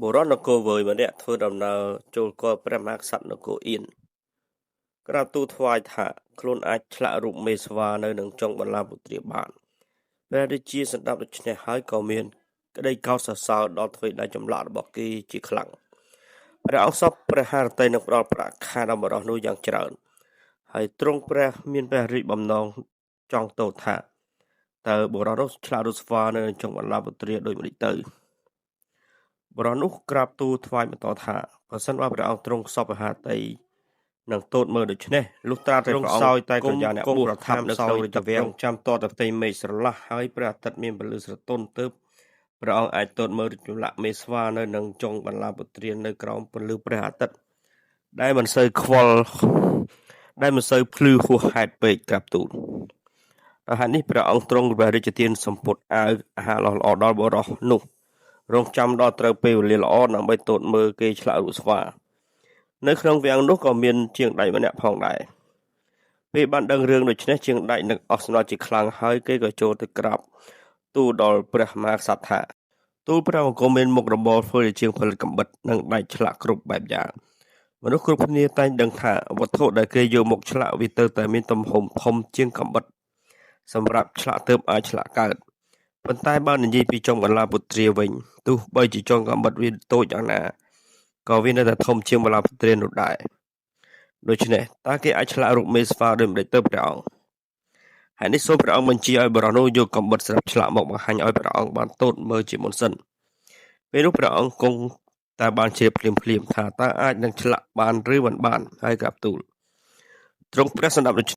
បុរសនគរវើយម្នាក់ធ្វើដំណើរចូលគាល់ព្រះមហាក្សត្រនគរអៀនក្រាបទូលថ្វាយថាខ្លួនអាចឆ្លាក់រូបមេស្វានៅនឹងចុងបន្លាពុត្រាបានព្រះរាជាសណ្ដាប់ដូច្នេះហើយក៏មានក្តីកោតសរសើរដល់អ្វីដែលចម្លាក់របស់គេជាខ្លាំងព្រះអង្គសពព្រះハរតីនឹងផ្ដល់ប្រាក់ខែដល់បុរសនោះយ៉ាងច្រើនហើយទ្រង់ព្រះមានព្រះរាជបំណងចង់ទោសថាតើបុរសនោះឆ្លាក់រូបស្វានៅនឹងចុងបន្លាពុត្រាដូចម្តេចទៅបុរសនោះក្រាបទូលថ្វាយបន្តថាប្រសិនបើព្រះអង្គទ្រង់សពហាតីនឹងទតមើលដូច្នេះលុះត្រាតែព្រះអង្គសោយតែក្រយ៉ាអ្នកបួសប្រថាប់នៅក្នុងរាជវាំងចាំតតតែផ្ទៃមេឃស្រឡះហើយព្រះអាទិត្យមានពន្លឺស្រទន់ទើបព្រះអង្គអាចទតមើលចម្លាក់មេស្វានៅនឹងចុងបន្លាពុត្រានៅក្រោមពន្លឺព្រះអាទិត្យដែលមិនសូវខ្វល់ដែលមិនសូវភ្លឺហួសហេតុពេកក្រាបទូលដោយហេតុនេះព្រះអង្គទ្រង់ព្រះរាជទានសម្ពុតអាវអាហារល្អៗដល់បុរសនោះរងចាំដល់ត្រូវពេលវេលាល្អដើម្បីទតមើលគេឆ្លាក់រូបស្វានៅក្នុងវាំងនោះក៏មានជាងដៃម្នាក់ផងដែរពេលបានដឹងរឿងដូច្នេះជាងដៃនឹងអស់សំណត់ជាខ្លាំងហើយគេក៏ចូលទៅក្រាបទូលដល់ព្រះមហាក្សត្រថាទូលព្រះបង្គំមានមុខរបរធ្វើជាជាងផលិតកំបិតនិងដែកឆ្លាក់គ្រប់បែបយ៉ាងមនុស្សគ្រប់គ្នាតែងដឹងថាវត្ថុដែលគេយកមកឆ្លាក់វាទៅតែមានទំហំធំជាងកំបិតសម្រាប់ឆ្លាក់ទើបអាចឆ្លាក់កើតប៉ុន្តែបើនិយាយពីចុងបន្លាពុត្រាវិញទោះបីជាចុងកំបិតវាតូចយ៉ាងណាក៏វានៅតែធំជាងបន្លាពុត្រានោះដែរដូច្នេះតើគេអាចឆ្លាក់រូបមេស្វាដូចម្តេចទៅព្រះអង្គហើយនេះសូមព្រះអង្គបញ្ជាឲ្យបុរសនោះយកកំបិតស្រាប់ឆ្លាក់មកបង្ហាញឲ្យព្រះអង្គបានទតមើលជាមុនសិនពេលនោះព្រះអង្គគង់តែបានជ្រាបភ្លាមថាតើអាចនឹងឆ្លាក់បានឬមិនបានហើយក្រាបទូលទ្រង់ព្រះសណ្ដាប់ដូច្